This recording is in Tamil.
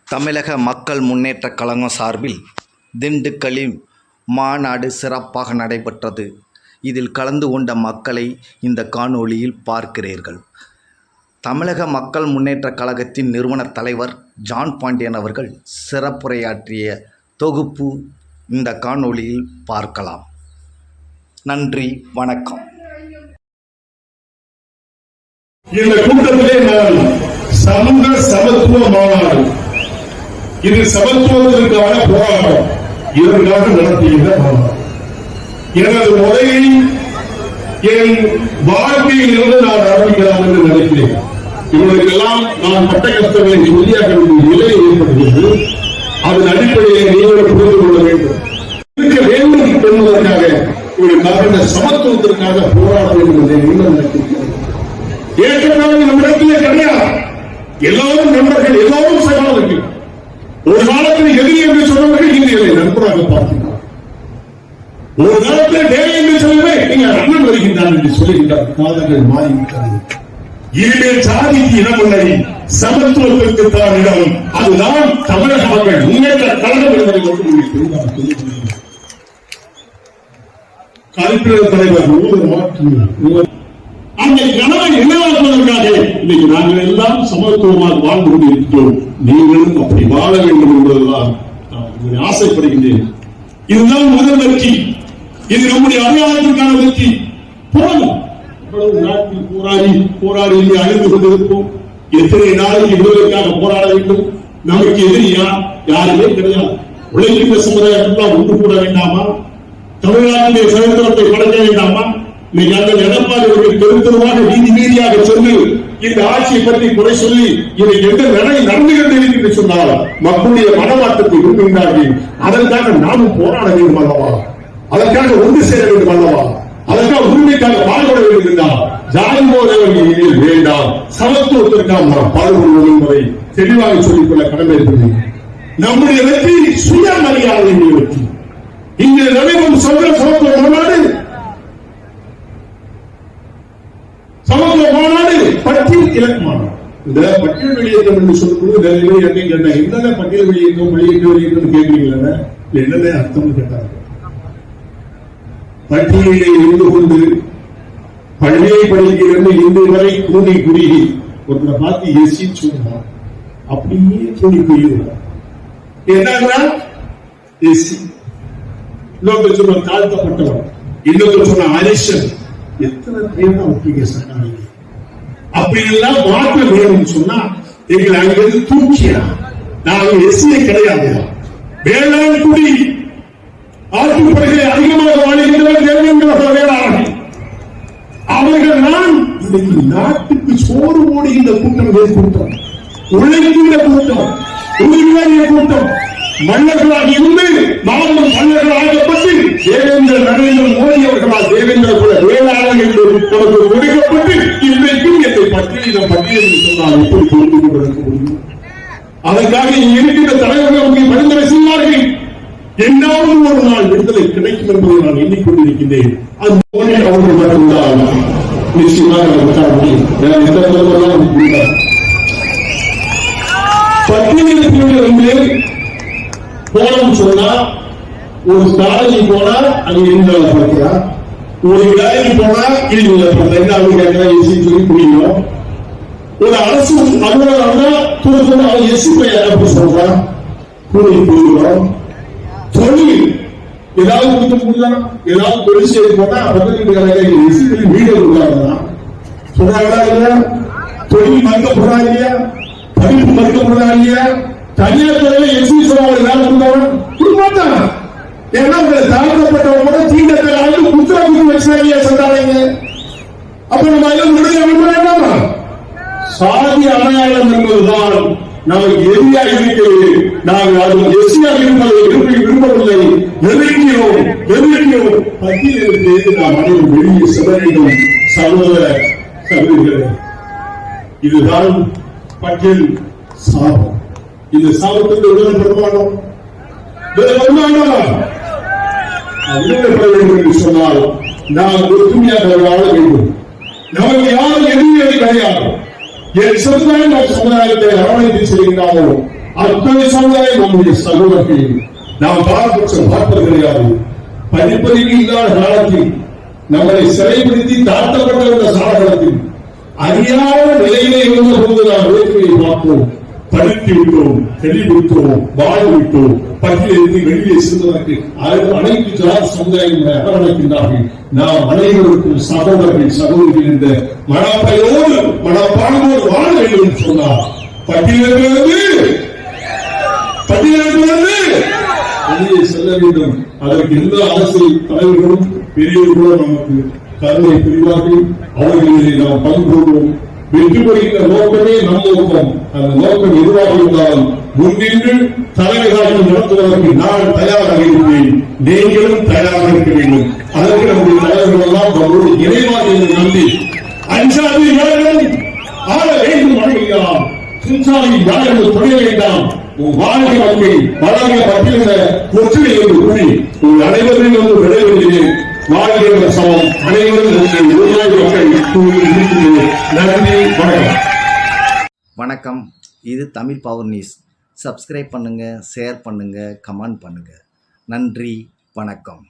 தமிழக மக்கள் முன்னேற்றக் கழகம் சார்பில் திண்டுக்கல்லில் மாநாடு சிறப்பாக நடைபெற்றது. இதில் கலந்து கொண்ட மக்களை இந்த காணொளியில் பார்க்கிறீர்கள். தமிழக மக்கள் முன்னேற்றக் கழகத்தின் நிறுவனர் தலைவர் ஜான் பாண்டியன் அவர்கள் சிறப்புரையாற்றிய தொகுப்பு இந்த காணொளியில் பார்க்கலாம். நன்றி, வணக்கம். இந்த கூட்டத்திலே நான் சமூக சமத்துவ மாநாடு, இது சமத்துவத்திற்கான போராட்டம், இதற்காக நடத்துகின்ற மாநாடு. எனது உரையை என் வாழ்க்கையில் இருந்து நான் ஆரம்பிக்கலாம் என்று நினைக்கிறேன். இவர்களுக்கெல்லாம் நான் பட்ட கஷ்டங்களை சொல்லியாக வேண்டிய நிலை ஏற்படுகிறது. அதன் அடிப்படையை நீங்கள் புரிந்து கொள்ள வேண்டும், இருக்க வேண்டும் என்பதற்காக இவர்களுக்காக சமத்துவத்திற்காக போராட வேண்டும் என்று நீங்கள் நினைக்கிறீர்கள். ஏற்கனவே நம்மிடத்திலே கிடையாது. எல்லாரும் நண்பர்கள், எல்லாரும் சகாதர்கள். ஒரு காலத்தில் எதிரி என்று சொன்னவர்கள் இந்தியர்களை நண்பராக பார்க்கிறார். ஒரு காலத்தில் டே என்று சொல்லவே நீங்க அண்ணன் வருகின்றார் என்று சொல்லுகின்றார். காலங்கள் மாறிவிட்டது. ஈடு சாதிக்கு இடமில்லை, சமத்துவத்திற்கு தான் இடம். அதுதான் தமிழக மக்கள் முன்னேற்ற கழகம் என்பதை கருப்பினர் தலைவர் அந்த கனவை நினைவாக்குவதற்காக இன்னைக்கு நாங்கள் எல்லாம் சமத்துவமாக வாழ்ந்து கொண்டிருக்கிறோம். நீங்களும் அப்படி வாழ வேண்டும் என்பதுதான் நான் ஆசைப்படுகின்றேன். இதுதான் முதல் வெற்றி. இது நம்முடைய அடையாளத்திற்கான வெற்றி. போராடும் நாட்டில் போராடி அழிந்து கொண்டிருப்போம். எத்தனை நாளைக்கு விடுதலைக்காக போராட வேண்டும்? நமக்கு எதிரியா யாருமே கிடையாது. உழைக்கின்ற சமுதாயம் ஒன்று கூட வேண்டாமா? தமிழ்நாட்டிலே சுதந்திரத்தை படைக்க வேண்டாமா? இன்னைக்கு அந்த எடப்பாடி அவர்கள் தெருத்தெருவாக வீதியாக சொல்லி இந்த ஆட்சியை பற்றி குறை சொல்லி இதை எந்த நிலை நடந்து கொண்டிருக்கிறது சொன்னால் மக்களுடைய மனமாற்றத்தை விரும்புகின்றார்கள். அதற்காக நாமும் போராட வேண்டும் அல்லவா? அதற்காக ஒன்று சேர வேண்டும் அல்லவா? அதற்காக உரிமைக்காக பாடுபட வேண்டும் என்றால் ஜாதி போதவர்கள் வேண்டாம், சமத்துவத்திற்காக நாம் பாடுபடுவோம் என்பதை தெளிவாக சொல்லிக்கொள்ள கடமை இருக்கிறது. நம்முடைய வெற்றி சுயமரியாதையுடைய வெற்றி. இங்கே நடைபெறும் சமத்துவ மாநாடு, சமத்துவ மாநாடு பட்டியல் இலக்கமானது. இந்த பட்டியல் வெளியேற்றம் என்று சொல்லும்போது நிறைய பேர் என்ன கேட்டாங்க, என்னென்ன பட்டியல் வெளியேற்றம் வெளியேற்றம் கேட்கிறீங்களா? என்னென்ன அர்த்தம் கேட்டாங்க. பட்டியலிலே இருந்து கொண்டு பள்ளியை படிக்கிறது இன்று வரை கூடி குறுகி ஒருத்தரை பார்த்து எஸ்சி சொன்னா அப்படியே கூடி குறுகிறார். என்ன எஸ்சி, இன்னொருத்தர் சொன்ன தாழ்த்தப்பட்டவர், இன்னொருத்தர் சொன்ன அரிசன். எத்தனை பேர் தான் ஒப்பிங்க சட்டம் அப்படி எல்லாம் மாற்ற வேணும்னு சொன்னா எங்களை அங்கிருந்து தூக்கியா. நாங்கள் எஸ்சியை கிடையாது. வேளாண் குடி ஆற்றுப்படுகளை அதிகமாக வாழ்கின்றவர்கள் வேளாளர்கள். அவர்கள் நான் இன்னைக்கு நாட்டுக்கு சோறு போடுகின்ற கூட்டம், கூட்டம் உழைக்கின்ற கூட்டம், உரிமையாளர் கூட்டம், மன்னர்களாக இருந்து நாமும் மன்னர்கள் ஆகப்பட்டு தேவேந்திர நரேந்திர மோடி அவர்களால் தேவேந்திர குல வேளாளர் என்று நமக்கு கொடுக்கப்பட்டு இன்றைக்கும் எங்களை பட்டியலில் சொன்னால் எப்படி பொறுத்து கொண்டிருக்க முடியும்? அதற்காக இங்கு இருக்கின்ற தலைவர்கள் பரிந்துரை செய்வார்கள். என்னாவது ஒரு நாள் விடுதலை கிடைக்கும் என்பதை நான் எண்ணிக்கொண்டிருக்கின்றேன். அது அவர்கள் மட்டும்தான் நிச்சயமாக பட்டியலில் போனோம் சொன்னா ஒரு காலேஜ் போனா அங்க இருந்து படிக்கிறார், ஒரு வேலைக்கு போனா சொல்லி புரியும். ஒரு அரசு அலுவலகம் எஸ்சி பையன் சொல்றான் கூலி போகிறோம். தொழில் ஏதாவது கொடுத்து முடியலாம், ஏதாவது தொழில் செய்து போனா பக்கத்து வீடு உள்ளாதான் சொல்றாங்களா இல்லையா? தொழில் மறுக்கப்படுறாங்க இல்லையா? படிப்பு மறுக்கப்படுறாங்க இல்லையா? தனியார் துறையில எஸ்சி சொல்லுவாங்க ஏதாவது கொடுமாட்டாங்க. ஏன்னா தாழ்த்தப்பட்டவங்க தீண்டத்தை புத்தகம் வச்சாங்க சொல்றாங்க. அப்ப நம்ம எல்லாம் விடுதலை வேண்டாமா? சாதி அடையாளம் என்பதுதான் நமக்கு எதிரியாக இருக்கிறது. நாங்கள் அது எஸ்சியாக இருப்பதை விரும்பவில்லை. நெருங்கியோம் பட்டியலிருந்து நாம் அனைவரும் வெளியே செல்ல வேண்டும். சகோதர சகோதரிகளே, இதுதான் பட்டியல் சாபம். இந்த சாபத்துக்கு வருமானம் என்று சொன்னால் நாம் ஒற்றுமையாக வாழ வேண்டும். நமக்கு யாரும் எதிரிகள் கிடையாது. என் சமுதாயம் சமுதாயத்தை அரவணைத்து செல்கிறாரோ அத்தனை சமுதாயம் நம்முடைய சகோதரர்கள். நாம் பார்ப்பது கிடையாது. படிப்பறிவு இல்லாத காலத்தில் நம்மளை சிறைப்படுத்தி தாழ்த்தப்பட்ட இந்த சாதகத்தில் அறியாத நிலையிலே இருந்த போது நாம் வேற்றுமையை பார்ப்போம். படித்து விட்டோம், தெளிவிட்டோம், வாழ்விட்டோம், பட்டியலிருந்து வெளியே செல்வதற்கு அனைத்து ஜாதி சமுதாயம் அரவணைக்கின்றார்கள். நாம் அனைவருக்கும் சகோதரர்கள் சகோதரிகள் என்ற மனப்பையோடு மனப்பாடோடு வாழ வேண்டும் என்று சொன்னார். பட்டியலிருந்து வெளியே செல்ல வேண்டும். அதற்கு எல்லா அரசியல் தலைவர்களும் பெரியவர்களும் நமக்கு கருணை புரிவார்கள். அவர்களிலே நாம் பங்குகொள்வோம். வெற்றி பெறுகின்ற நோக்கமே நம் நோக்கம். அந்த நோக்கம் எதுவாக இருந்தாலும் முன்னின்று தலைமையாக நடத்துவதற்கு நான் தயாராக இருப்பேன். நீங்களும் தயாராக இருக்க வேண்டும். அதற்கு நம்முடைய தலைவர்கள் எல்லாம் அவரோடு இணைவாக என்று நம்பி அஞ்சாதி யாரும் ஆள வேண்டும் வழங்குகிறார். சுஞ்சாதி யாரும் தொழில் வேண்டாம். வாழ்க்கை வாழ்க்கை வளர்ந்த பட்டியல ஒற்றுமை என்று கூறி உங்கள் அனைவரையும் வந்து விடைபெறுகிறேன். வாழ்கிற சமம் அனைவரும் நன்றி, வணக்கம். வணக்கம். இது தமிழ் பவர் நியூஸ். சப்ஸ்கிரைப் பண்ணுங்கள், ஷேர் பண்ணுங்கள், கமெண்ட் பண்ணுங்கள். நன்றி, வணக்கம்.